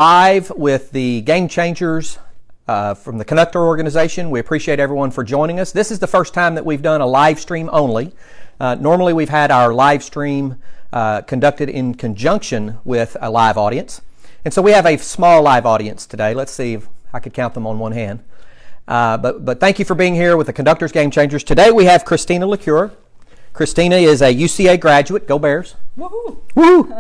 Live with the Game Changers from the Conductor Organization. We appreciate everyone for joining us. This is the first time that we've done a live stream only. Normally we've had our live stream conducted in conjunction with a live audience. And so we have a small live audience today. Let's see if I could count them on one hand. But thank you for being here with the Conductors Game Changers. Today we have Christina Lecuyer. Christina is a UCA graduate. Go Bears. Woohoo! Woo!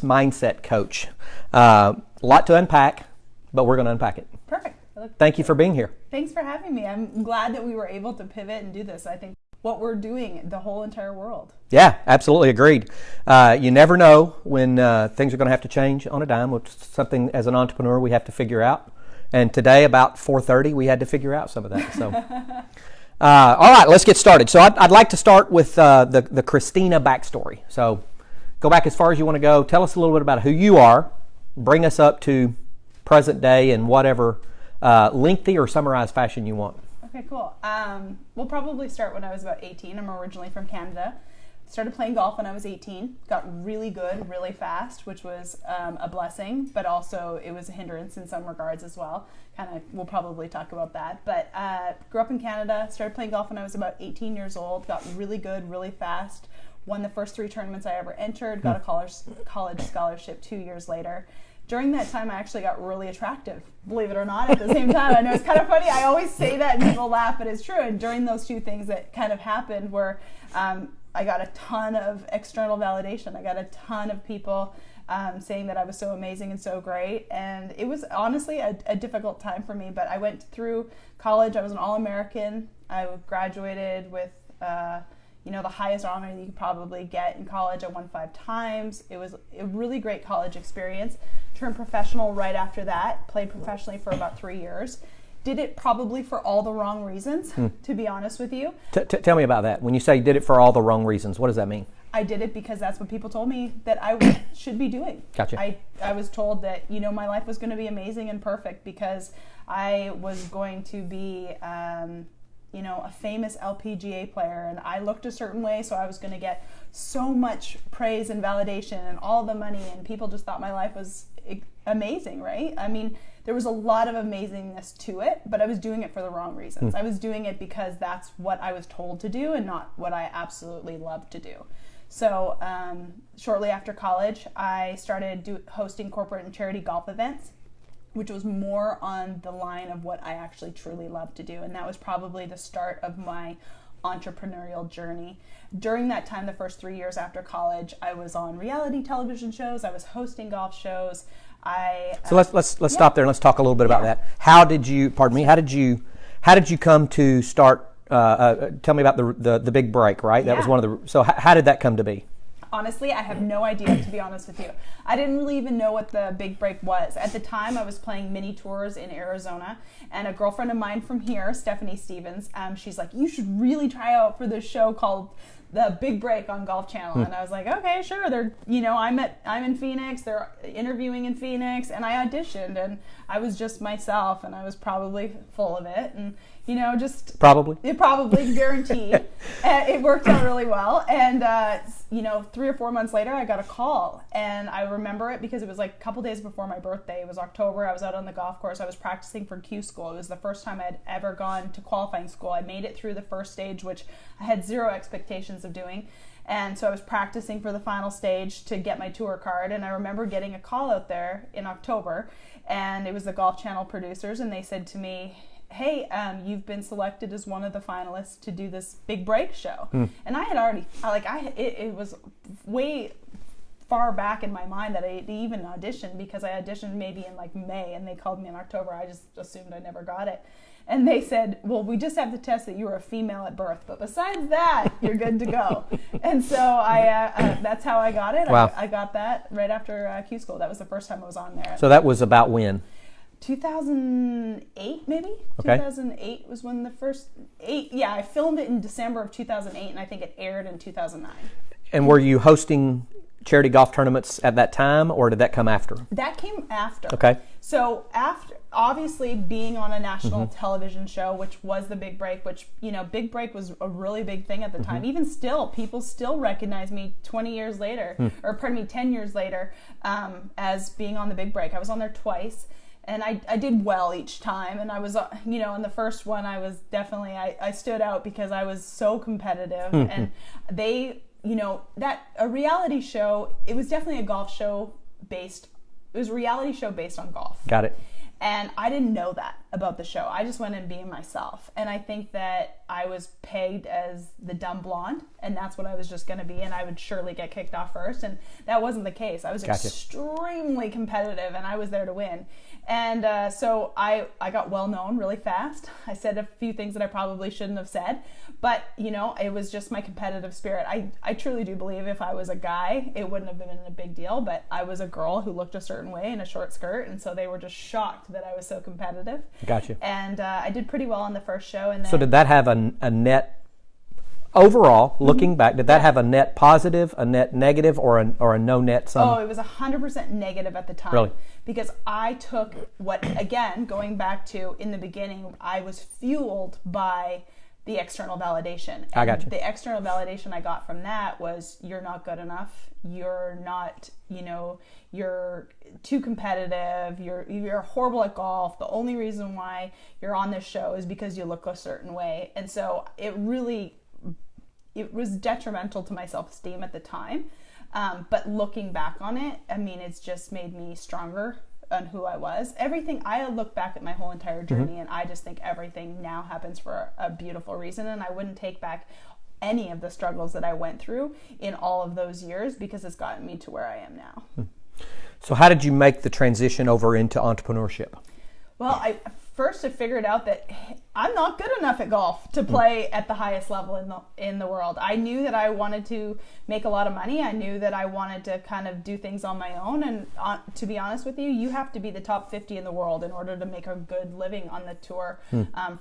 Mindset coach. A lot to unpack, but we're going to unpack it. Perfect. Thank you for being here. Thanks for having me. I'm glad that we were able to pivot and do this. I think what we're doing, the whole entire world. Yeah, absolutely agreed. You never know when things are going to have to change on a dime, which is something as an entrepreneur we have to figure out. And today about 4:30 we had to figure out some of that. So, all right, let's get started. So I'd like to start with the Christina backstory. So go back as far as you want to go. Tell us a little bit about who you are. Bring us up to present day in whatever lengthy or summarized fashion you want. Okay, cool. We'll probably start when I was about 18. I'm originally from Canada. Started playing golf when I was 18. Got really good, really fast, which was a blessing, but also it was a hindrance in some regards as well. We'll probably talk about that. But grew up in Canada, started playing golf when I was about 18 years old. Got really good, really fast. Won the first 3 tournaments I ever entered, got a college scholarship 2 years later. During that time, I actually got really attractive, believe it or not, at the same time. I know it's kind of funny. I always say that and people laugh, but it's true. And during those 2 things that kind of happened were I got a ton of external validation. I got a ton of people saying that I was so amazing and so great. And it was honestly a difficult time for me, but I went through college. I was an All-American. I graduated with the highest honor you could probably get in college. I won 5 times. It was a really great college experience. Turned professional right after that. Played professionally for about 3 years. Did it probably for all the wrong reasons, to be honest with you. Tell me about that. When you say did it for all the wrong reasons, what does that mean? I did it because that's what people told me that I should be doing. Gotcha. I was told that, my life was going to be amazing and perfect because I was going to be a famous LPGA player, and I looked a certain way, so I was going to get so much praise and validation and all the money, and people just thought my life was amazing, right? I mean, there was a lot of amazingness to it, but I was doing it for the wrong reasons. I was doing it because that's what I was told to do and not what I absolutely loved to do. So shortly after college, I started hosting corporate and charity golf events, which was more on the line of what I actually truly love to do. And that was probably the start of my entrepreneurial journey. During that time, the first 3 years after college, I was on reality television shows. I was hosting golf shows. So let's stop there and let's talk a little bit about that. How did you come to start? Tell me about the big break, right? That was one of the. So how did that come to be? Honestly, I have no idea, to be honest with you. I didn't really even know what the big break was. At the time, I was playing mini tours in Arizona, and a girlfriend of mine from here, Stephanie Stevens, she's like, you should really try out for this show called The Big Break on Golf Channel. And I was like, okay, sure. I'm in Phoenix. They're interviewing in Phoenix, and I auditioned, and I was just myself, and I was probably full of it, and just probably guaranteed. It worked out really well, and 3 or 4 months later, I got a call, and I remember it because it was like a couple days before my birthday. It was October. I was out on the golf course. I was practicing for Q school. It was the first time I'd ever gone to qualifying school. I made it through the first stage, which I had 0 expectations of doing. And so I was practicing for the final stage to get my tour card. And I remember getting a call out there in October, and it was the Golf Channel producers. And they said to me, hey, you've been selected as one of the finalists to do this big break show. And I had already, it was way far back in my mind that I even auditioned, because I auditioned maybe in like May, and they called me in October. I just assumed I never got it. And they said, well, we just have to test that you were a female at birth, but besides that, you're good to go. And so that's how I got it. Wow. I got that right after Q school. That was the first time I was on there. So that was about when? 2008, maybe? Okay. 2008 was when the first... I filmed it in December of 2008, and I think it aired in 2009. And were you hosting charity golf tournaments at that time, or did that come after? That came after. Okay. So after, obviously, being on a national television show, which was the Big Break, which, Big Break was a really big thing at the time. Even still, people still recognize me 20 years later, 10 years later, as being on the Big Break. I was on there twice. And I did well each time. And I was, in the first one, I was definitely, I stood out because I was so competitive. And they, that a reality show, it was definitely a golf show it was a reality show based on golf. Got it. And I didn't know that about the show. I just went in being myself. And I think that I was pegged as the dumb blonde, and that's what I was just going to be, and I would surely get kicked off first. And that wasn't the case. I was extremely competitive, and I was there to win. And so I got well known really fast. I said a few things that I probably shouldn't have said, but it was just my competitive spirit. I truly do believe if I was a guy, it wouldn't have been a big deal, but I was a girl who looked a certain way in a short skirt, and so they were just shocked that I was so competitive. Gotcha. And I did pretty well on the first show. And then, so did that have a net, overall, looking back, did that have a net positive, a net negative, or a no net sum? Oh, it was 100% negative at the time. Really? Because I took again, going back to in the beginning, I was fueled by the external validation. And I got you. The external validation I got from that was, you're not good enough. You're not, you're too competitive. You're horrible at golf. The only reason why you're on this show is because you look a certain way. And so it was detrimental to my self-esteem at the time. But looking back on it, it's just made me stronger on who I was. I look back at my whole entire journey, and I just think everything now happens for a beautiful reason. And I wouldn't take back any of the struggles that I went through in all of those years, because it's gotten me to where I am now. So how did you make the transition over into entrepreneurship? Well, I figured out that I'm not good enough at golf to play at the highest level in the world. I knew that I wanted to make a lot of money. I knew that I wanted to kind of do things on my own. And to be honest with you, you have to be the top 50 in the world in order to make a good living on the tour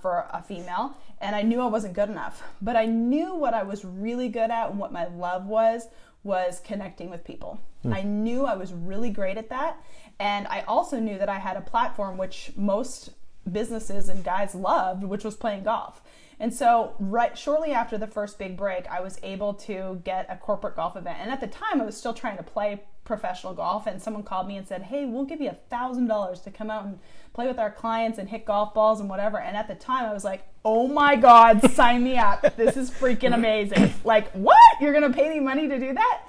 for a female. And I knew I wasn't good enough. But I knew what I was really good at and what my love was connecting with people. I knew I was really great at that. And I also knew that I had a platform which most businesses and guys loved, which was playing golf. And so shortly after the first big break, I was able to get a corporate golf event. And at the time, I was still trying to play professional golf, and someone called me and said, hey, we'll give you $1,000 to come out and play with our clients and hit golf balls and whatever. And at the time, I was like, oh my God, sign me up. This is freaking amazing. Like, what? You're going to pay me money to do that?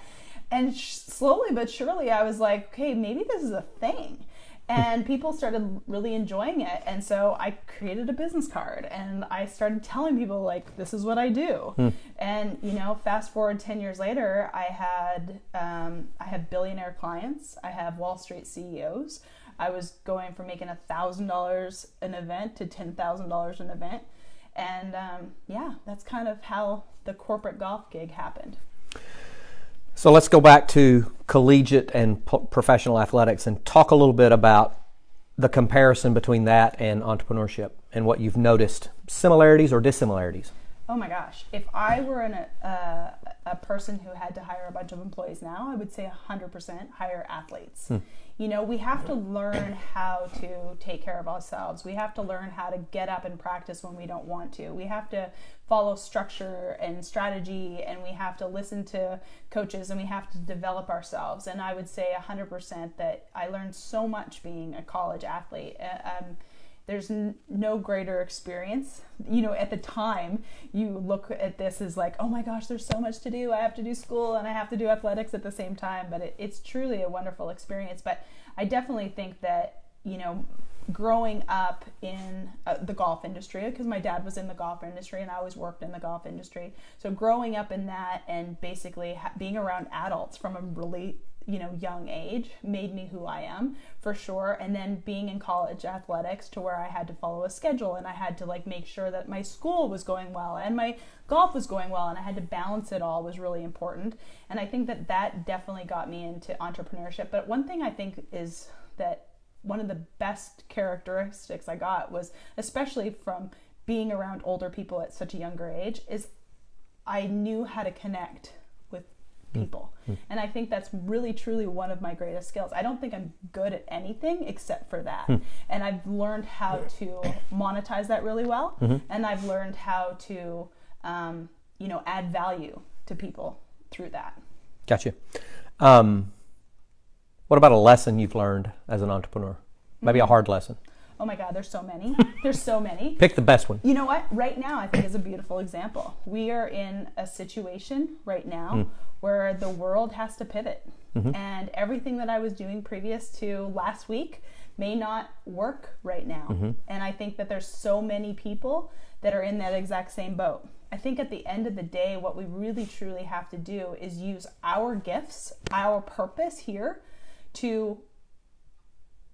And slowly but surely, I was like, okay, maybe this is a thing. And people started really enjoying it. And so I created a business card, and I started telling people, like, this is what I do. And, fast forward 10 years later, I have billionaire clients. I have Wall Street CEOs. I was going from making $1,000 an event to $10,000 an event. And that's kind of how the corporate golf gig happened. So let's go back to collegiate and professional athletics and talk a little bit about the comparison between that and entrepreneurship and what you've noticed, similarities or dissimilarities. Oh my gosh. If I were a person who had to hire a bunch of employees now, I would say 100% hire athletes. We have to learn how to take care of ourselves. We have to learn how to get up and practice when we don't want to. We have to follow structure and strategy, and we have to listen to coaches, and we have to develop ourselves. And I would say 100% that I learned so much being a college athlete. There's no greater experience. At the time, you look at this as like, oh my gosh, there's so much to do. I have to do school and I have to do athletics at the same time. But it's truly a wonderful experience. But I definitely think that, growing up in the golf industry, because my dad was in the golf industry and I always worked in the golf industry. So growing up in that and basically being around adults from a really young age made me who I am, for sure. And then being in college athletics, to where I had to follow a schedule, and I had to make sure that my school was going well and my golf was going well, and I had to balance it all, was really important. And I think that definitely got me into entrepreneurship. But one thing I think is that one of the best characteristics I got was, especially from being around older people at such a younger age, is I knew how to connect with people. And I think that's really, truly one of my greatest skills. I don't think I'm good at anything except for that. And I've learned how to monetize that really well. And I've learned how to, add value to people through that. Gotcha. What about a lesson you've learned as an entrepreneur? Maybe a hard lesson. Oh my God, there's so many. There's so many. Pick the best one. You know what? Right now, I think is a beautiful example. We are in a situation right now where the world has to pivot. And everything that I was doing previous to last week may not work right now. And I think that there's so many people that are in that exact same boat. I think at the end of the day, what we really, truly have to do is use our gifts, our purpose here to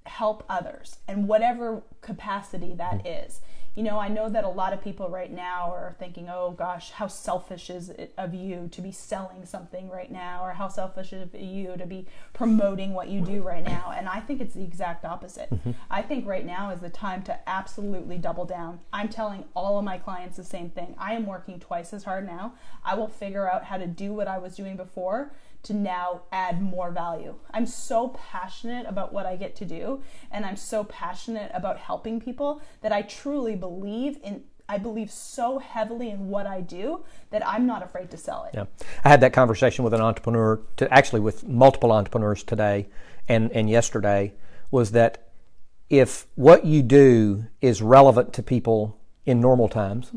help others in whatever capacity that is. I know that a lot of people right now are thinking, oh gosh, how selfish is it of you to be selling something right now, or how selfish is it of you to be promoting what you do right now. And I think it's the exact opposite. I think right now is the time to absolutely double down. I'm telling all of my clients the same thing. I am working twice as hard now. I will figure out how to do what I was doing before to now add more value. I'm so passionate about what I get to do, and I'm so passionate about helping people that I truly believe so heavily in what I do that I'm not afraid to sell it. Yeah. I had that conversation with an entrepreneur, with multiple entrepreneurs today and yesterday, was that if what you do is relevant to people in normal times,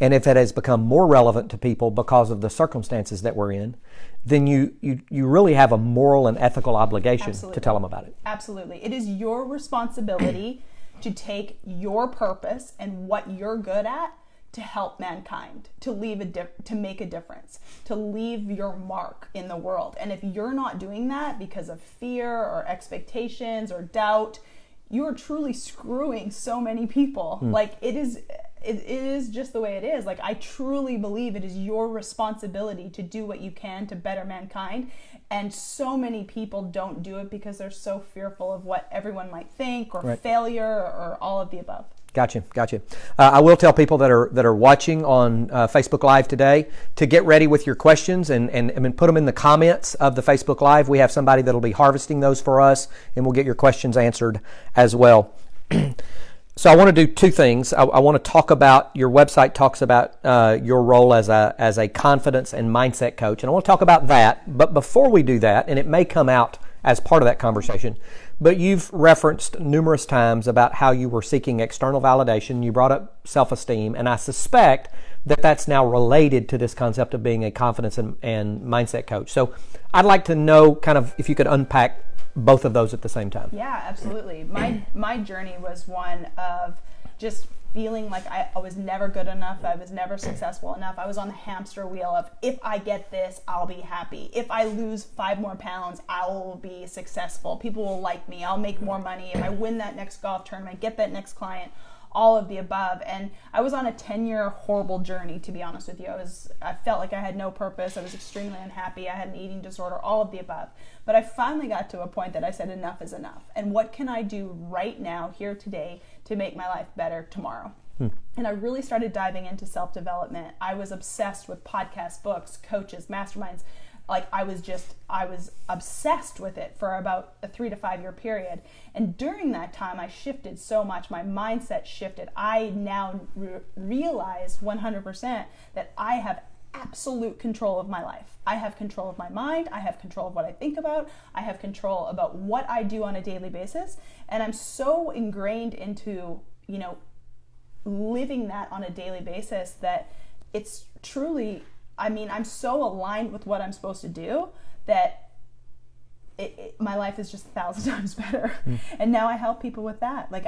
and if it has become more relevant to people because of the circumstances that we're in, then you really have a moral and ethical obligation to tell them about it. Absolutely. It is your responsibility to take your purpose and what you're good at to help mankind, to make a difference, to leave your mark in the world. And if you're not doing that because of fear or expectations or doubt, you are truly screwing so many people. Like it is just the way it is. Like I truly believe it is your responsibility to do what you can to better mankind. And so many people don't do it because they're so fearful of what everyone might think or failure or all of the above. Gotcha. I will tell people that are watching on Facebook Live today to get ready with your questions and put them in the comments of the Facebook Live. We have somebody that'll be harvesting those for us, and we'll get your questions answered as well. So I want to do two things. I want to talk about, your website talks about your role as a confidence and mindset coach, and I want to talk about that. But before we do that, and it may come out as part of that conversation, but you've referenced numerous times about how you were seeking external validation. You brought up self-esteem, and I suspect that that's now related to this concept of being a confidence and mindset coach. So I'd like to know kind of if you could unpack both of those at the same time. Yeah, absolutely. My journey was one of just feeling like I was never good enough. I was never successful enough. I was on the hamster wheel of, if I get this, I'll be happy. If I lose 5 more pounds, I will be successful. People will like me. I'll make more money. If I win that next golf tournament, get that next client, all of the above. And I was on a 10-year horrible journey, to be honest with you. I felt like I had no purpose. I was extremely unhappy. I had an eating disorder, all of the above. But I finally got to a point that I said enough is enough. And what can I do right now, here today, to make my life better tomorrow? And I really started diving into self-development. I was obsessed with podcasts, books, coaches, masterminds. Like I was obsessed with it for about a 3 to 5 year period. And during that time, I shifted so much. My mindset shifted. I now realize 100% that I have absolute control of my life. I have control of my mind. I have control of what I think about. I have control about what I do on a daily basis. And I'm so ingrained into, living that on a daily basis that it's truly, I'm so aligned with what I'm supposed to do that my life is just 1,000 times better. And now I help people with that. Like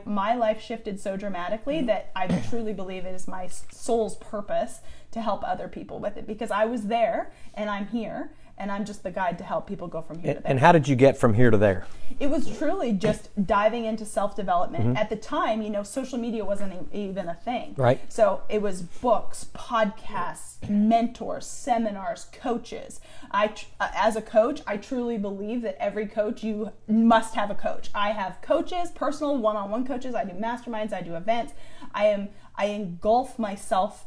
my life shifted so dramatically that I truly believe it is my soul's purpose to help other people with it, because I was there and I'm here and I'm just the guide to help people go from here to there. And how did you get from here to there? It was truly just diving into self-development. At the time, social media wasn't even a thing. Right. So it was books, podcasts, mentors, seminars, coaches. As a coach, I truly believe that every coach, you must have a coach. I have coaches, personal one-on-one coaches. I do masterminds. I do events. I engulf myself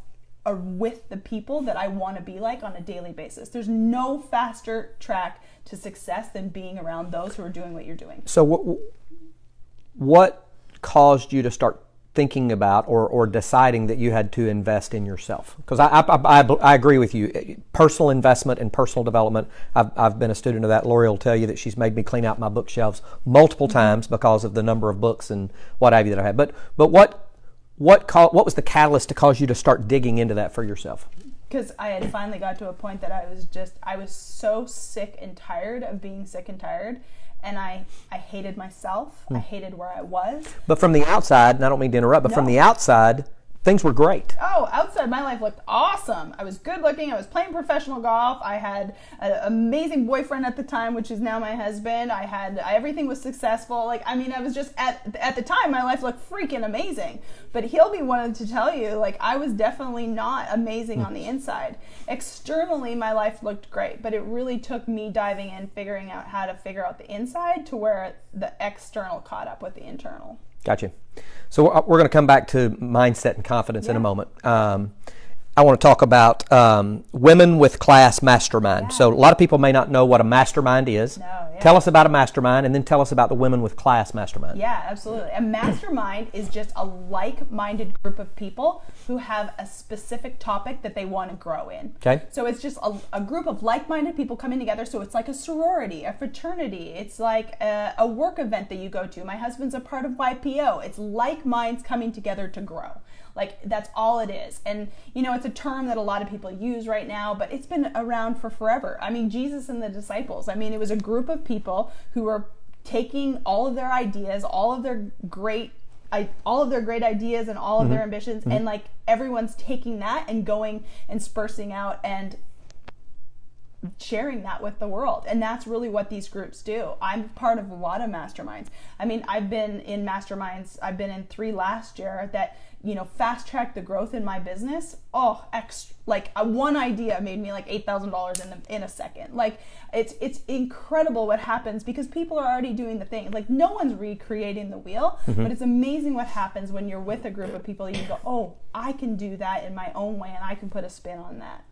with the people that I want to be like on a daily basis. There's no faster track to success than being around those who are doing what you're doing. So what caused you to start thinking about or deciding that you had to invest in yourself? Because I agree with you. Personal investment and personal development, I've been a student of that. Lori will tell you that she's made me clean out my bookshelves multiple times because of the number of books and what have you that I had. But what was the catalyst to cause you to start digging into that for yourself? Because I had finally got to a point that I was so sick and tired of being sick and tired. And I hated myself. I hated where I was. But from the outside, and I don't mean to interrupt, but from the outside, things were great. Oh, outside my life looked awesome. I was good looking. I was playing professional golf. I had an amazing boyfriend at the time, which is now my husband. Everything was successful. Like, I mean, I was just at the time, my life looked freaking amazing. But he'll be one to tell you, like, I was definitely not amazing on the inside. Externally, my life looked great, but it really took me diving in, figuring out how to figure out the inside to where the external caught up with the internal. Gotcha. So we're going to come back to mindset and confidence in a moment. I want to talk about Women with Class Mastermind. So a lot of people may not know what a mastermind is. Tell us about a mastermind, and then tell us about the Women with Class Mastermind. Yeah, absolutely. A mastermind is just a like-minded group of people who have a specific topic that they want to grow in. Okay. So it's just a group of like-minded people coming together. So it's like a sorority, a fraternity. It's like a work event that you go to. My husband's a part of YPO. It's like minds coming together to grow. Like, that's all it is. And, you know, it's a term that a lot of people use right now, but it's been around for forever. I mean, Jesus and the disciples, I mean, it was a group of people who were taking all of their ideas, all of their great ideas and all of their ambitions, and like everyone's taking that and going and dispersing out and sharing that with the world. And that's really what these groups do. I'm part of a lot of masterminds. I mean, I've been in masterminds, I've been in 3 last year that, you know, fast track the growth in my business. One idea made me like $8,000 in a second. Like, it's incredible what happens because people are already doing the thing. Like, no one's recreating the wheel, but it's amazing what happens when you're with a group of people. You go, oh, I can do that in my own way, and I can put a spin on that.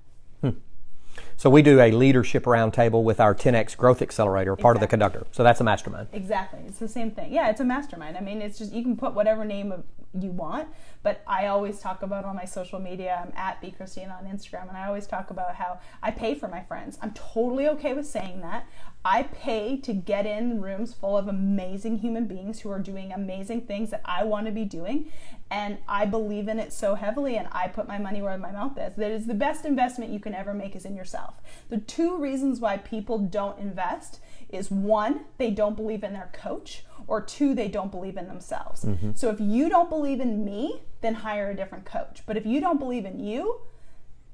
So we do a leadership roundtable with our 10X Growth Accelerator, part of the conductor. So that's a mastermind. Exactly. It's the same thing. Yeah, it's a mastermind. I mean, it's just, you can put whatever name you want, but I always talk about on my social media, I'm at @bchristina on Instagram, and I always talk about how I pay for my friends. I'm totally okay with saying that. I pay to get in rooms full of amazing human beings who are doing amazing things that I want to be doing, and I believe in it so heavily, and I put my money where my mouth is. That is the best investment you can ever make is in yourself. The 2 reasons why people don't invest is 1, they don't believe in their coach, or 2, they don't believe in themselves. So if you don't believe in me, then hire a different coach. But if you don't believe in you,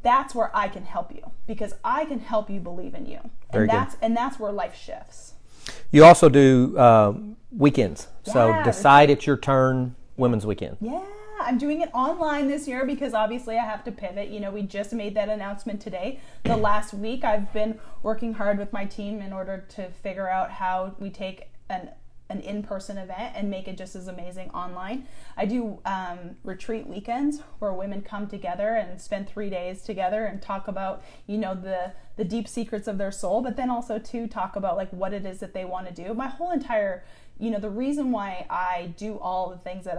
that's where I can help you, because I can help you believe in you. And that's where life shifts. You also do weekends. So decide it's your turn, Women's Weekend. Yeah, I'm doing it online this year because obviously I have to pivot. You know, we just made that announcement today. The last week I've been working hard with my team in order to figure out how we take an in-person event and make it just as amazing online. I do retreat weekends where women come together and spend 3 days together and talk about, you know, the deep secrets of their soul, but then also to talk about like what it is that they want to do. My whole entire, you know, the reason why I do all the things that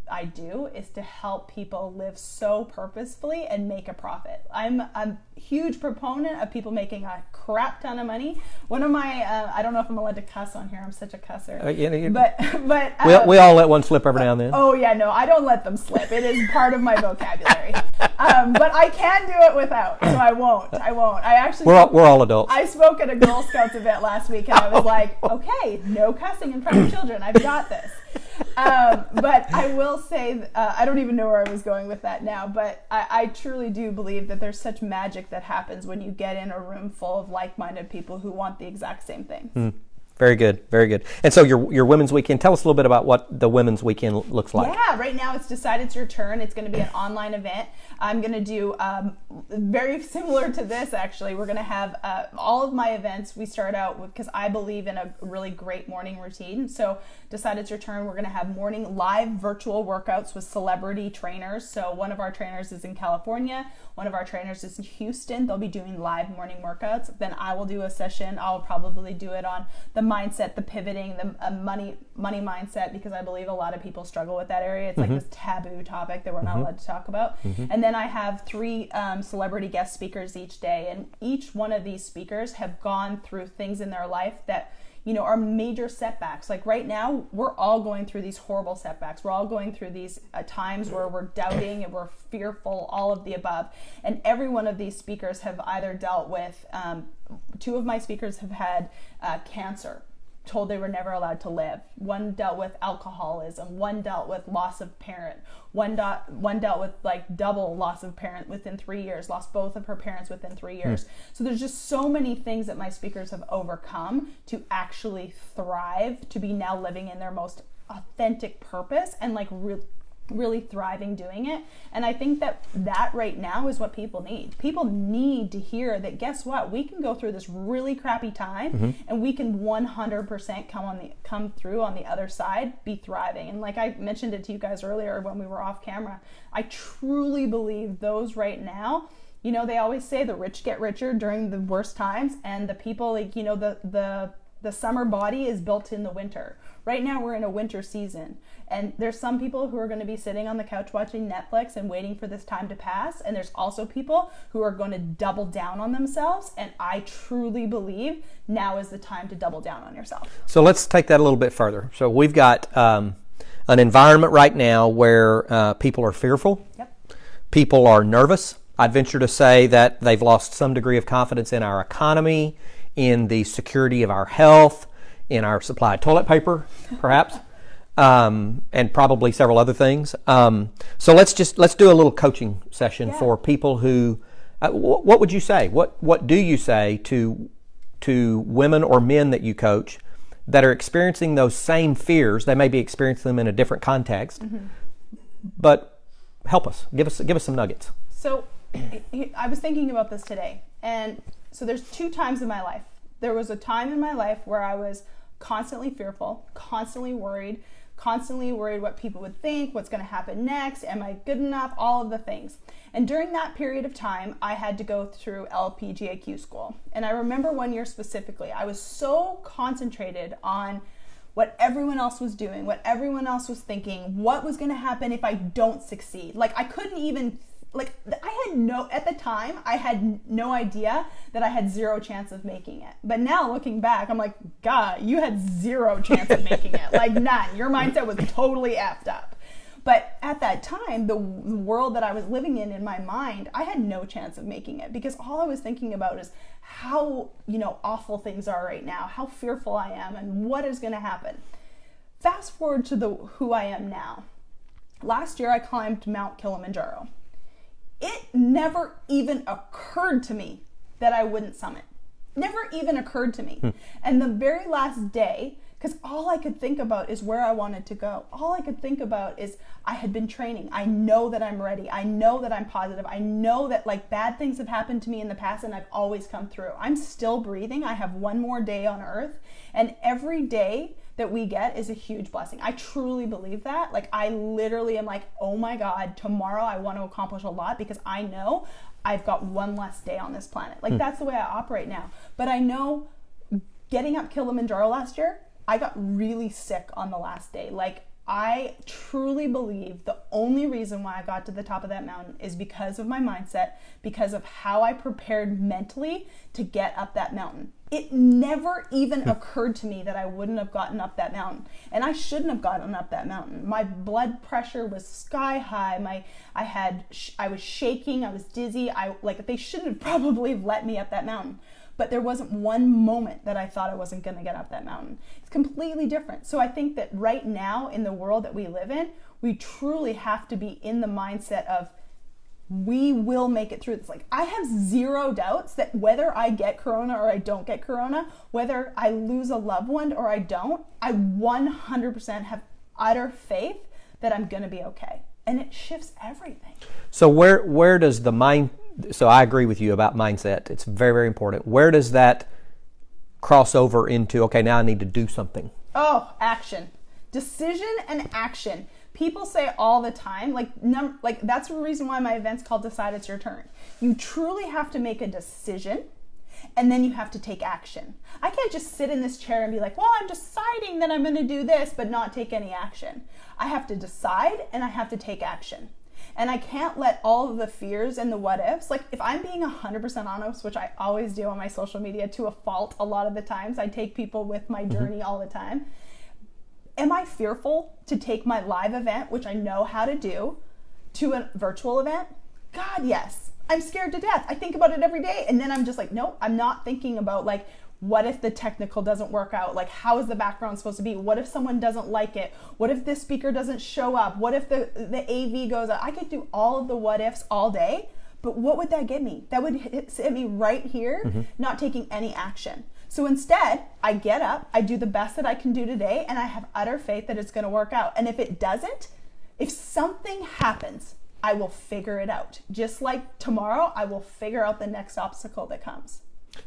I do is to help people live so purposefully and make a profit. I'm a huge proponent of people making a crap ton of money. One of my, I don't know if I'm allowed to cuss on here. I'm such a cusser. But we all let one slip every now and then. Oh yeah, no, I don't let them slip. It is part of my vocabulary. But I can do it without, so I won't. I actually. We're all adults. I spoke at a Girl Scouts event last week, and I was like, okay, no cussing in front of children. I've got this. But I will say, I don't even know where I was going with that now, but I truly do believe that there's such magic that happens when you get in a room full of like-minded people who want the exact same thing. Very good, very good. And so your Women's Weekend, tell us a little bit about what the Women's Weekend looks like. Yeah, right now it's Decide It's Your Turn. It's going to be an online event. I'm going to do very similar to this, actually. We're going to have all of my events. We start out with, because I believe in a really great morning routine. So Decide It's Your Turn. We're going to have morning live virtual workouts with celebrity trainers. So one of our trainers is in California. One of our trainers is in Houston. They'll be doing live morning workouts. Then I will do a session. I'll probably do it on the mindset, the pivoting, the money mindset, because I believe a lot of people struggle with that area. It's like this taboo topic that we're not allowed to talk about. And then I have 3 celebrity guest speakers each day, and each one of these speakers have gone through things in their life that, you know, are major setbacks. Like right now, we're all going through these horrible setbacks. We're all going through these times where we're doubting and we're fearful, all of the above. And every one of these speakers have either dealt with, 2 of my speakers have had cancer, told they were never allowed to live. One dealt with alcoholism. One dealt with loss of parent. One dealt with like double loss of parent within 3 years, lost both of her parents within 3 years. So there's just so many things that my speakers have overcome to actually thrive, to be now living in their most authentic purpose and like really thriving doing it. And I think that right now is what people need. People need to hear that, guess what, we can go through this really crappy time and we can 100% come through on the other side, be thriving. And like I mentioned it to you guys earlier when we were off camera, I truly believe those right now, you know, they always say the rich get richer during the worst times, and the people, like, you know, the summer body is built in the winter. Right now we're in a winter season, and there's some people who are going to be sitting on the couch watching Netflix and waiting for this time to pass, and there's also people who are going to double down on themselves, and I truly believe now is the time to double down on yourself. So let's take that a little bit further. So we've got an environment right now where people are fearful. Yep. People are nervous. I'd venture to say that they've lost some degree of confidence in our economy, in the security of our health, in our supply of toilet paper, perhaps, and probably several other things. So let's do a little coaching session for people who. What would you say? What do you say to women or men that you coach that are experiencing those same fears? They may be experiencing them in a different context, but help us. Give us some nuggets. So I was thinking about this today, and so there's 2 times in my life. There was a time in my life where I was constantly fearful, constantly worried what people would think, what's going to happen next, am I good enough, all of the things. And during that period of time, I had to go through LPGAQ school. And I remember one year specifically, I was so concentrated on what everyone else was doing, what everyone else was thinking, what was going to happen if I don't succeed. Like I couldn't even at the time, I had no idea that I had 0 chance of making it. But now looking back, I'm like, God, you had 0 chance of making it. Like none. Your mindset was totally effed up. But at that time, the world that I was living in my mind, I had no chance of making it, because all I was thinking about is how, you know, awful things are right now, how fearful I am, and what is going to happen. Fast forward to who I am now. Last year, I climbed Mount Kilimanjaro. It never even occurred to me that I wouldn't summit. Never even occurred to me. And the very last day, because all I could think about is where I wanted to go. All I could think about is I had been training. I know that I'm ready. I know that I'm positive. I know that like bad things have happened to me in the past and I've always come through. I'm still breathing. I have one more day on earth. And every day that we get is a huge blessing. I truly believe that. Like I literally am like, oh my God, tomorrow I want to accomplish a lot because I know I've got one less day on this planet. Like that's the way I operate now. But I know getting up Kilimanjaro last year, I got really sick on the last day. Like I truly believe the only reason why I got to the top of that mountain is because of my mindset, because of how I prepared mentally to get up that mountain. It never even occurred to me that I wouldn't have gotten up that mountain. And I shouldn't have gotten up that mountain. My blood pressure was sky high. I was shaking. I was dizzy. They shouldn't have probably let me up that mountain. But there wasn't one moment that I thought I wasn't going to get up that mountain. It's completely different. So I think that right now in the world that we live in, we truly have to be in the mindset of we will make it through this. Like, I have zero doubts that whether I get corona or I don't get corona, whether I lose a loved one or I don't, I 100% have utter faith that I'm going to be okay. And it shifts everything. So where does the mind, so I agree with you about mindset. It's very, very important. Where does that cross over into, okay, now I need to do something? Oh, action. Decision and action. People say all the time, like that's the reason why my event's called Decide It's Your Turn. You truly have to make a decision, and then you have to take action. I can't just sit in this chair and be like, well, I'm deciding that I'm going to do this, but not take any action. I have to decide, and I have to take action. And I can't let all of the fears and the what ifs, like if I'm being 100% honest, which I always do on my social media to a fault a lot of the times, I take people with my journey all the time. Am I fearful to take my live event, which I know how to do, to a virtual event? God, yes. I'm scared to death. I think about it every day. And then I'm just like, nope, I'm not thinking about like, what if the technical doesn't work out? Like, how is the background supposed to be? What if someone doesn't like it? What if this speaker doesn't show up? What if the AV goes out? I could do all of the what ifs all day, but what would that get me? That would hit me right here, not taking any action. So instead, I get up, I do the best that I can do today, and I have utter faith that it's going to work out. And if it doesn't, if something happens, I will figure it out. Just like tomorrow, I will figure out the next obstacle that comes.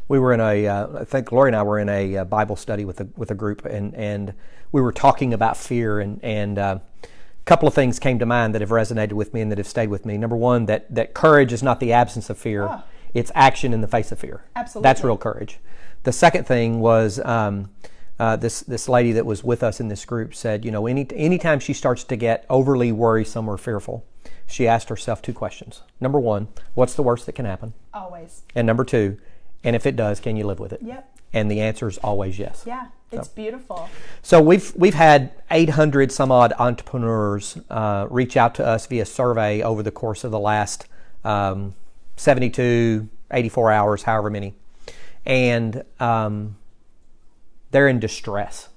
We were in I think Lori and I were in a Bible study with a group, and we were talking about fear, and a couple of things came to mind that have resonated with me and that have stayed with me. Number one, that courage is not the absence of fear. Oh. It's action in the face of fear. Absolutely. That's real courage. The second thing was this lady that was with us in this group said, you know, anytime she starts to get overly worrisome or fearful, she asked herself two questions. Number one, what's the worst that can happen? Always. And number two, and if it does, can you live with it? Yep. And the answer is always yes. Yeah, it's beautiful. So we've had 800 some odd entrepreneurs reach out to us via survey over the course of the last 72, 84 hours, however many. And they're in distress,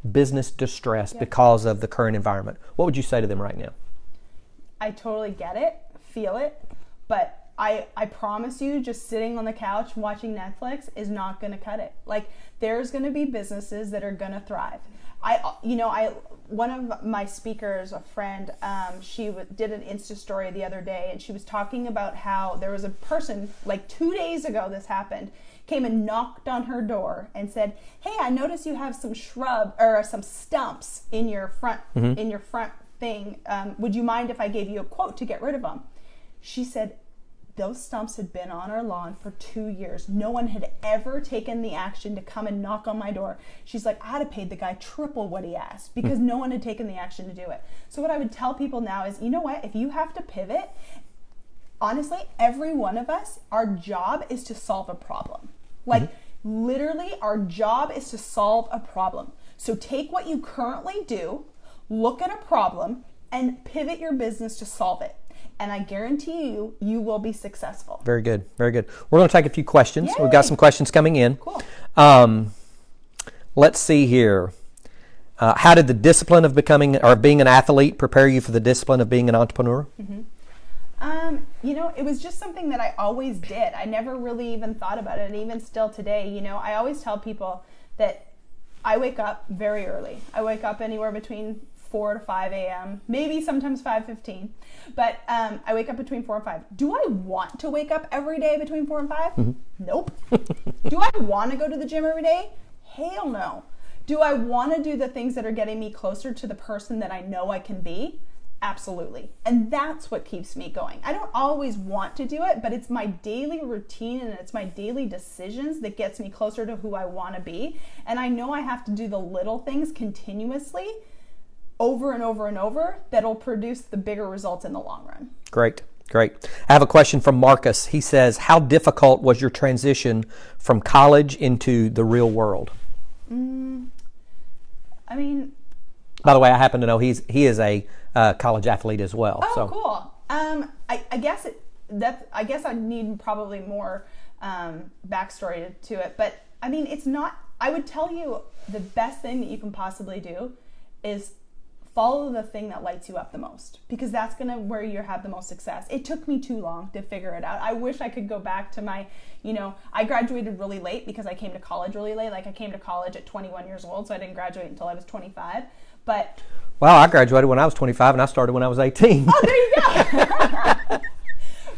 business distress because of the current environment. What would you say to them right now? I totally get it, feel it, but I promise you, just sitting on the couch watching Netflix is not going to cut it. Like, there's going to be businesses that are going to thrive. One of my speakers, a friend, she did an Insta story the other day, and she was talking about how there was a person, like 2 days ago this happened, came and knocked on her door and said, hey, I noticed you have some shrub or some stumps in your front thing. Would you mind if I gave you a quote to get rid of them? She said, those stumps had been on our lawn for 2 years. No one had ever taken the action to come and knock on my door. She's like, I'd have paid the guy triple what he asked because no one had taken the action to do it. So what I would tell people now is, you know what? If you have to pivot, honestly, every one of us, our job is to solve a problem. Like, literally, our job is to solve a problem. So take what you currently do, look at a problem, and pivot your business to solve it. And I guarantee you, you will be successful. Very good. Very good. We're going to take a few questions. Yay. We've got some questions coming in. Cool. Let's see here. How did the discipline of being an athlete prepare you for the discipline of being an entrepreneur? It was just something that I always did. I never really even thought about it. And even still today, I always tell people that I wake up very early. I wake up anywhere between 4 to 5 a.m., maybe sometimes 5:15. But I wake up between 4 and 5. Do I want to wake up every day between 4 and 5? Nope. Do I want to go to the gym every day? Hell no. Do I want to do the things that are getting me closer to the person that I know I can be? Absolutely. And that's what keeps me going. I don't always want to do it, but it's my daily routine and it's my daily decisions that gets me closer to who I want to be. And I know I have to do the little things continuously over and over and over that'll produce the bigger results in the long run. Great. I have a question from Marcus. He says, how difficult was your transition from college into the real world? By the way, I happen to know he is a college athlete as well. Oh, so. Cool. I guess I need probably more backstory to it, but it's not. I would tell you the best thing that you can possibly do is follow the thing that lights you up the most, because that's gonna where you have the most success. It took me too long to figure it out. I wish I could go back to my, I graduated really late because I came to college really late. Like I came to college at 21 years old, so I didn't graduate until I was 25. But wow, I graduated when I was 25 and I started when I was 18. Oh, there you go.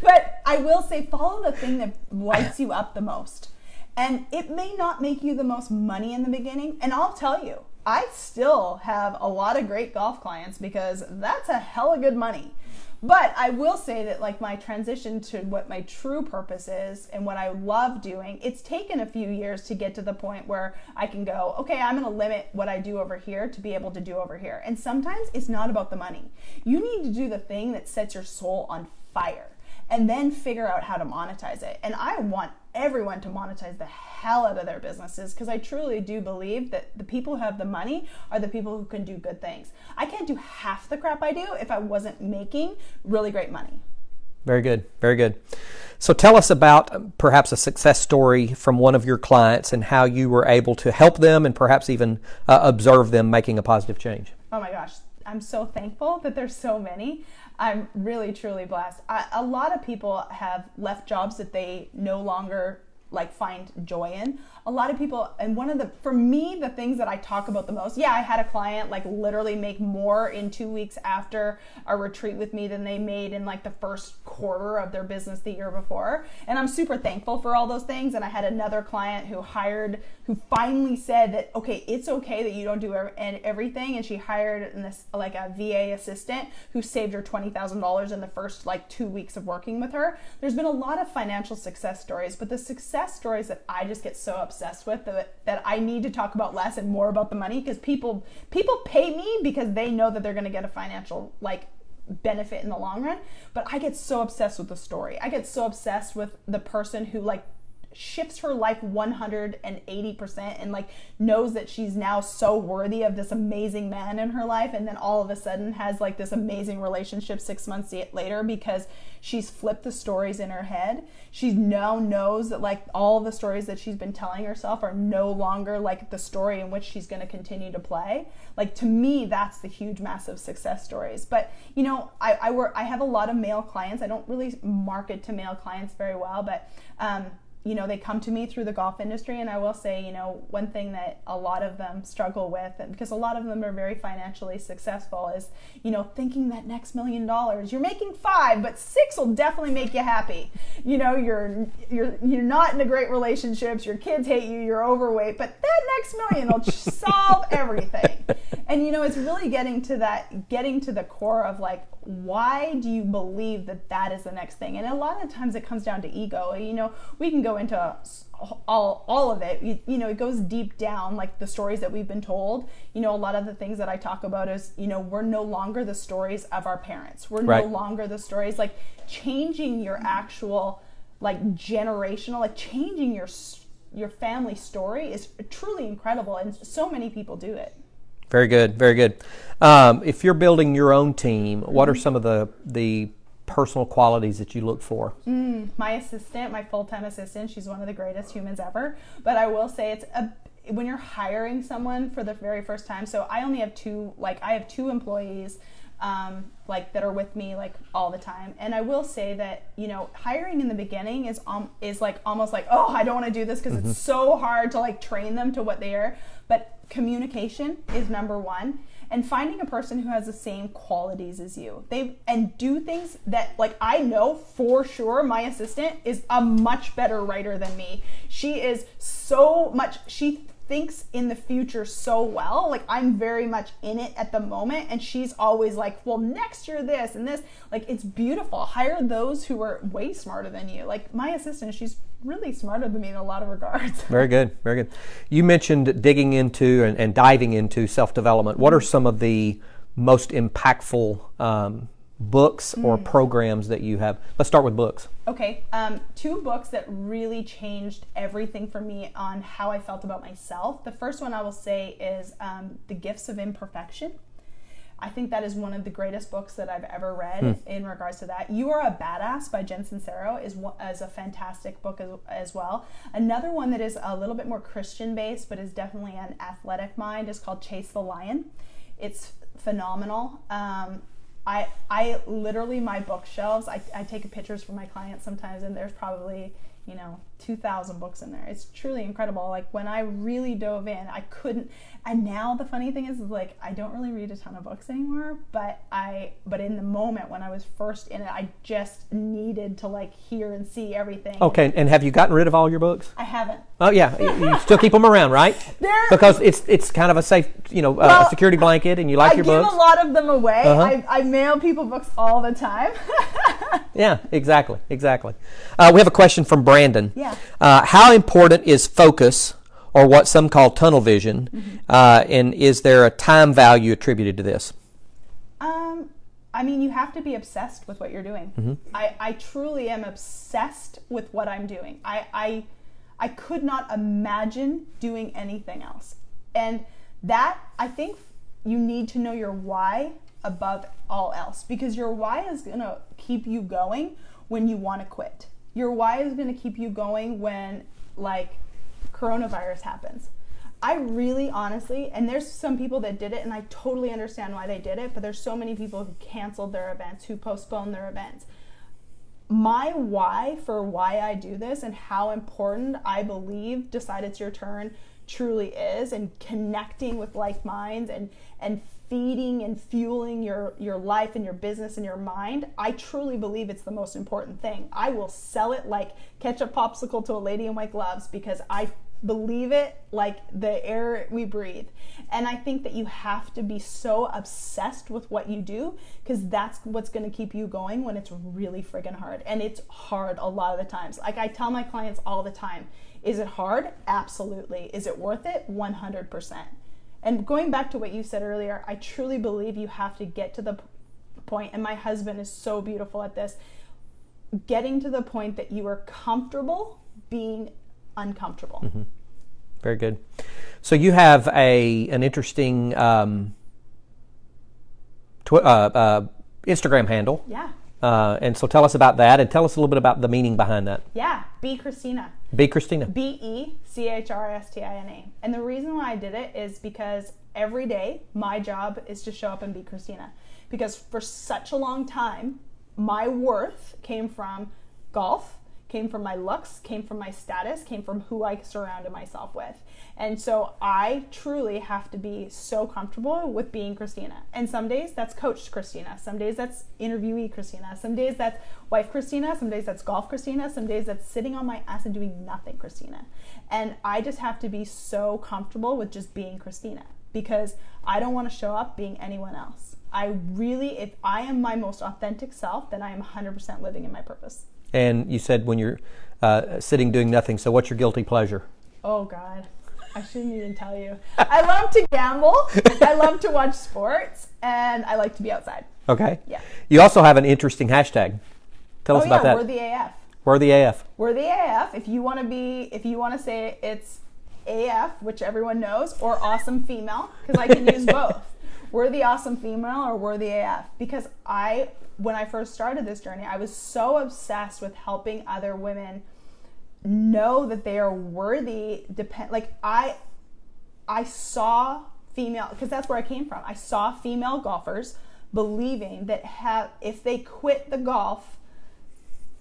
But I will say, follow the thing that lights you up the most. And it may not make you the most money in the beginning. And I'll tell you, I still have a lot of great golf clients because that's a hella good money. But I will say that like my transition to what my true purpose is and what I love doing, it's taken a few years to get to the point where I can go, okay, I'm going to limit what I do over here to be able to do over here. And sometimes it's not about the money. You need to do the thing that sets your soul on fire and then figure out how to monetize it. And I want everyone to monetize the hell out of their businesses because I truly do believe that the people who have the money are the people who can do good things. I can't do half the crap I do if I wasn't making really great money. Very good. Very good. So tell us about perhaps a success story from one of your clients and how you were able to help them and perhaps even observe them making a positive change. Oh my gosh. I'm so thankful that there's so many. I'm really, truly blessed. A lot of people have left jobs that they no longer find joy in. A lot of people, and for me, the things that I talk about the most, I had a client literally make more in 2 weeks after a retreat with me than they made in the first quarter of their business the year before. And I'm super thankful for all those things. And I had another client who finally said that, okay, it's okay that you don't do everything. And she hired a VA assistant who saved her $20,000 in the first 2 weeks of working with her. There's been a lot of financial success stories, but the success stories that I just get so obsessed with that I need to talk about less and more about the money, because people pay me because they know that they're going to get a financial benefit in the long run. But I get so obsessed with the story. I get so obsessed with the person who shifts her life 180% and knows that she's now so worthy of this amazing man in her life, and then all of a sudden has this amazing relationship 6 months later because she's flipped the stories in her head. She now knows that all the stories that she's been telling herself are no longer the story in which she's going to continue to play. To me, that's the huge, massive success stories. But I have a lot of male clients. I don't really market to male clients very well, but they come to me through the golf industry, and I will say, one thing that a lot of them struggle with, and because a lot of them are very financially successful, is, thinking that next $1 million, you're making 5, but 6 will definitely make you happy. You're not in a great relationships, your kids hate you, you're overweight, but that next $1 million will solve everything. And it's really getting to the core of why do you believe that is the next thing? And a lot of times it comes down to ego. We can go into all of it. It goes deep down, the stories that we've been told. A lot of the things that I talk about is, we're no longer the stories of our parents. We're no longer the stories, changing your actual, generational, changing your family story is truly incredible. And so many people do it. Very good, very good. If you're building your own team, what are some of the personal qualities that you look for? My assistant, my full-time assistant, she's one of the greatest humans ever. But I will say when you're hiring someone for the very first time, so I only have two employees that are with me all the time. And I will say that, hiring in the beginning is almost oh, I don't want to do this because it's so hard to train them to what they are. But communication is number one, and finding a person who has the same qualities as you. And do things that I know for sure my assistant is a much better writer than me. She is she thinks in the future so well. I'm very much in it at the moment, and she's always well, next year this and this. It's beautiful. Hire those who are way smarter than you. My assistant, she's really smarter than me in a lot of regards. Very good, very good. You mentioned digging into and diving into self-development. What are some of the most impactful books or programs that you have? Let's start with books. Okay, 2 books that really changed everything for me on how I felt about myself. The first one I will say is The Gifts of Imperfection. I think that is one of the greatest books that I've ever read in regards to that. You Are a Badass by Jen Sincero is a fantastic book as well. Another one that is a little bit more Christian based, but is definitely an athletic mind, is called Chase the Lion. It's phenomenal. I literally, my bookshelves, I take pictures for my clients sometimes, and there's probably, 2,000 books in there. It's truly incredible. Like, when I really dove in, I couldn't. And now the funny thing is like, I don't really read a ton of books anymore, but in the moment when I was first in it, I just needed to like hear and see everything. Okay, and have you gotten rid of all your books? I haven't. Oh yeah, you still keep them around, right? Because it's kind of a safe, a security blanket, and you like your books. I give a lot of them away. I mail people books all the time. Yeah, exactly. We have a question from Brandon. Yeah. How important is focus, or what some call tunnel vision, and is there a time value attributed to this? I mean, you have to be obsessed with what you're doing. Mm-hmm. I truly am obsessed with what I'm doing. I could not imagine doing anything else. And that, I think you need to know your why above all else, because your why is going to keep you going when you want to quit. Your why is going to keep you going when, like, coronavirus happens. I really honestly, and there's some people that did it, and I totally understand why they did it, but there's so many people who canceled their events, who postponed their events. My why for why I do this and how important I believe Decide It's Your Turn truly is, and connecting with like minds and feeding and fueling your life and your business and your mind, I truly believe it's the most important thing. I will sell it like ketchup popsicle to a lady in white gloves, because I believe it like the air we breathe. And I think that you have to be so obsessed with what you do, because that's what's going to keep you going when it's really friggin' hard. And it's hard a lot of the times. Like, I tell my clients all the time, is it hard? Absolutely. Is it worth it? 100%. And going back to what you said earlier, I truly believe you have to get to the point, and my husband is so beautiful at this, getting to the point that you are comfortable being uncomfortable. Mm-hmm. Very good. So you have an interesting Instagram handle. Yeah. And so tell us about that, and tell us a little bit about the meaning behind that. Yeah. Be Christina. Be Christina. BeChristina. And the reason why I did it is because every day my job is to show up and be Christina. Because for such a long time, my worth came from golf, came from my looks, came from my status, came from who I surrounded myself with. And so I truly have to be so comfortable with being Christina. And some days that's Coach Christina. Some days that's interviewee Christina. Some days that's wife Christina. Some days that's golf Christina. Some days that's sitting on my ass and doing nothing Christina. And I just have to be so comfortable with just being Christina, because I don't want to show up being anyone else. If I am my most authentic self, then I am 100% living in my purpose. And you said when you're sitting doing nothing, so what's your guilty pleasure? Oh, God. I shouldn't even tell you. I love to gamble. I love to watch sports, and I like to be outside. Okay. Yeah. You also have an interesting hashtag. Tell us about that. Worthy AF. Worthy AF. Worthy AF. If you want to say it's AF, which everyone knows, or awesome female, because I can use both. Worthy awesome female or worthy AF. Because when I first started this journey, I was so obsessed with helping other women know that they are worthy. I saw female, because that's where I came from. I saw female golfers believing that if they quit the golf,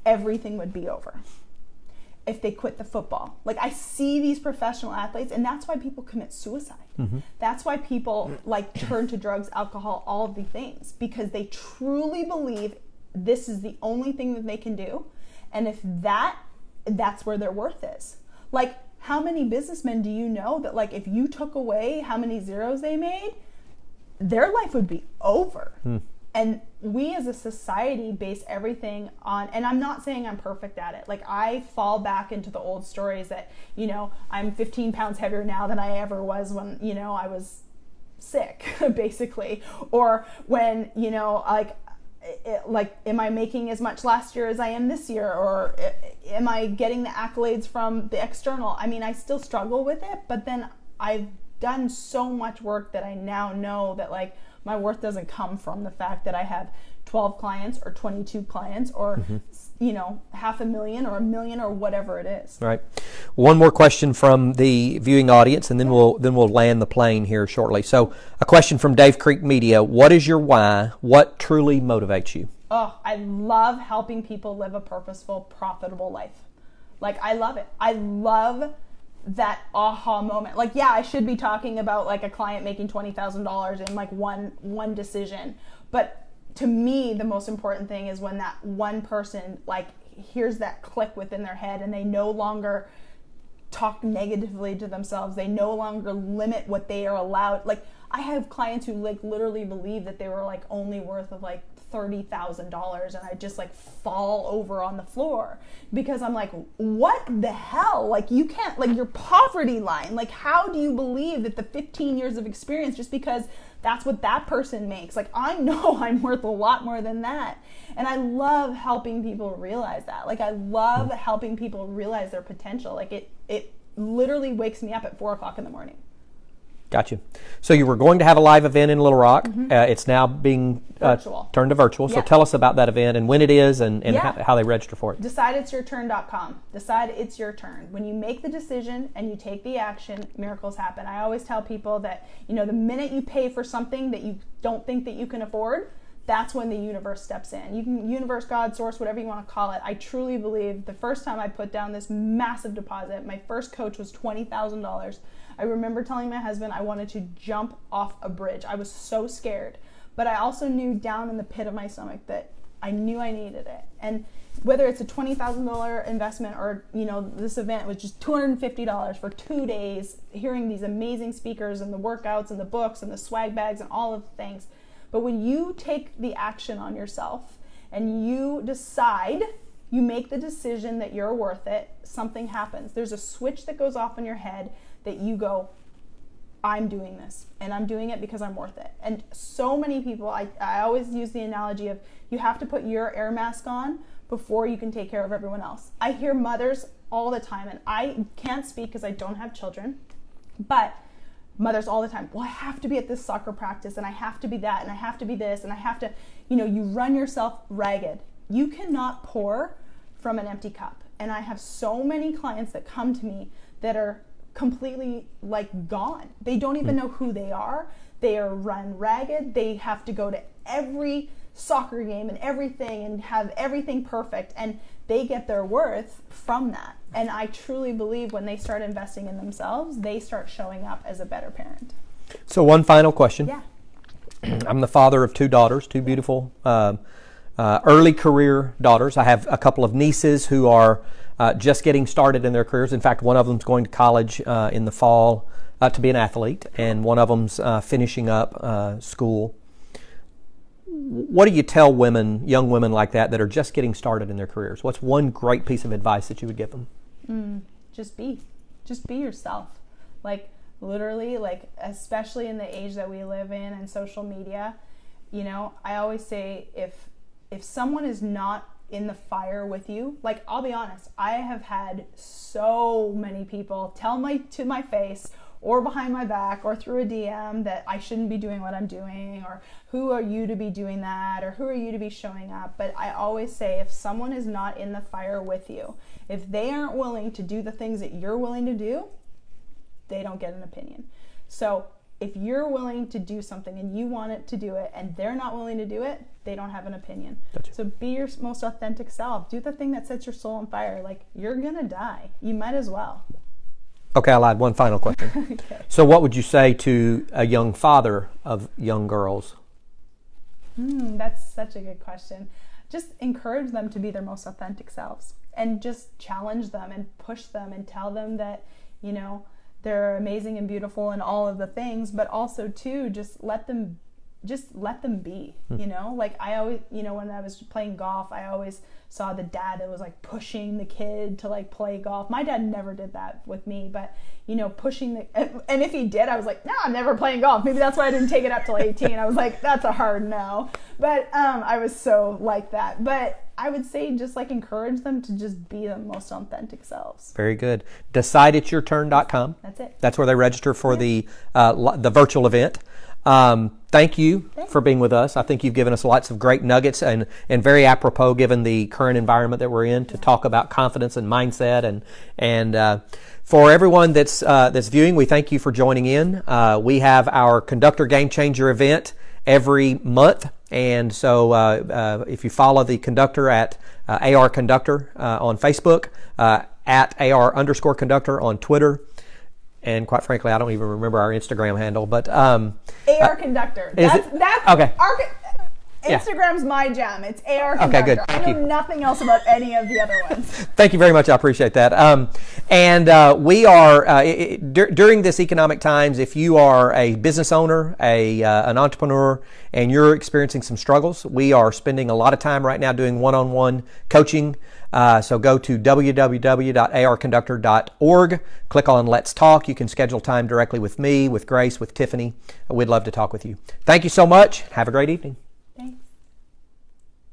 everything would be over. If they quit the football. Like, I see these professional athletes, and that's why people commit suicide. Mm-hmm. That's why people turn to drugs, alcohol, all of the things, because they truly believe this is the only thing that they can do. And if that's where their worth is. Like, how many businessmen do you know that, like, if you took away how many zeros they made, their life would be over. And we as a society base everything on, and I'm not saying I'm perfect at it. Like, I fall back into the old stories that, I'm 15 pounds heavier now than I ever was when, I was sick, basically. Or when, am I making as much last year as I am this year? Or am I getting the accolades from the external? I mean, I still struggle with it, but then I've done so much work that I now know that, like, My worth doesn't come from the fact that I have 12 clients or 22 clients or, you know, 500,000 or 1 million or whatever it is. Right. One more question from the viewing audience, and then we'll land the plane here shortly. So, a question from Dave Creek Media: what is your why? What truly motivates you? Oh, I love helping people live a purposeful, profitable life. Like, I love it. I love that aha moment. Like, yeah, I should be talking about like a client making $20,000 in like one decision, but to me, the most important thing is when that one person like hears that click within their head and they no longer talk negatively to themselves. They no longer limit what they are allowed. Like, I have clients who like literally believe that they were like only worth of like $30,000, and I just like fall over on the floor because I'm like, what the hell? Like, you can't, like, your poverty line, like, how do you believe that the 15 years of experience, just because that's what that person makes, like, I know I'm worth a lot more than that. And I love helping people realize that. Like, I love helping people realize their potential. Like, it literally wakes me up at 4:00 in the morning. Gotcha. So you were going to have a live event in Little Rock. It's now being turned to virtual. So tell us about that event and when it is and how they register for it. DecideIt'sYourTurn.com. Decide it's your turn. When you make the decision and you take the action, miracles happen. I always tell people that, you know, the minute you pay for something that you don't think that you can afford, that's when the universe steps in. You can, universe, God, source, whatever you want to call it. I truly believe the first time I put down this massive deposit, my first coach was $20,000. I remember telling my husband I wanted to jump off a bridge. I was so scared. But I also knew down in the pit of my stomach that I knew I needed it. And whether it's a $20,000 investment or, you know, this event was just $250 for 2 days, hearing these amazing speakers and the workouts and the books and the swag bags and all of the things. But when you take the action on yourself and you decide, you make the decision that you're worth it, something happens. There's a switch that goes off in your head that you go, I'm doing this, and I'm doing it because I'm worth it. And so many people, I always use the analogy of you have to put your air mask on before you can take care of everyone else. I hear mothers all the time, and I can't speak because I don't have children, but mothers all the time, well, I have to be at this soccer practice, and I have to be that, and I have to be this, and I have to, you know, you run yourself ragged. You cannot pour from an empty cup. And I have so many clients that come to me that are completely like gone. They don't even know who they are. They are run ragged. They have to go to every soccer game and everything and have everything perfect, and they get their worth from that. And I truly believe when they start investing in themselves, they start showing up as a better parent. So one final question. Yeah. I'm the father of 2 daughters, 2 beautiful early career daughters. I have a couple of nieces who are just getting started in their careers. In fact, one of them's going to college in the fall to be an athlete, and one of them's finishing up school. What do you tell women, young women like that are just getting started in their careers? What's one great piece of advice that you would give them? Just be yourself. Like, literally, like, especially in the age that we live in and social media, you know, I always say if someone is not in the fire with you, like, I'll be honest, I have had so many people tell to my face or behind my back or through a DM that I shouldn't be doing what I'm doing, or who are you to be doing that, or who are you to be showing up. But I always say, if someone is not in the fire with you, if they aren't willing to do the things that you're willing to do, they don't get an opinion. So if you're willing to do something and you want it to do it and they're not willing to do it, they don't have an opinion. Gotcha. So be your most authentic self. Do the thing that sets your soul on fire. Like, you're gonna die. You might as well. Okay, I'll add one final question. Okay. So what would you say to a young father of young girls? That's such a good question. Just encourage them to be their most authentic selves, and just challenge them and push them and tell them that, you know, they're amazing and beautiful and all of the things, but also too, just let them be, you know? Like, I always, you know, when I was playing golf, I always saw the dad that was like pushing the kid to like play golf. My dad never did that with me, but, you know, pushing and if he did, I was like, no, I'm never playing golf. Maybe that's why I didn't take it up till 18. I was like, that's a hard no. But I was so like that. But I would say just like encourage them to just be the most authentic selves. Very good. DecideIt'sYourTurn.com. That's it. That's where they register for the virtual event. thank you for being with us. I think you've given us lots of great nuggets and very apropos given the current environment that we're in to talk about confidence and mindset. And for everyone that's viewing, we thank you for joining in. We have our Conductor Game Changer event every month. And so if you follow the conductor at AR Conductor on Facebook, at AR_Conductor on Twitter, and quite frankly, I don't even remember our Instagram handle, but AR Conductor. That's okay. Instagram's my jam. It's AR Conductor. Okay, good. I know nothing else about any of the other ones. Thank you very much. I appreciate that. We are during this economic times. If you are a business owner, an entrepreneur, and you're experiencing some struggles, we are spending a lot of time right now doing one-on-one coaching. So go to www.arconductor.org. Click on Let's Talk. You can schedule time directly with me, with Grace, with Tiffany. We'd love to talk with you. Thank you so much. Have a great evening.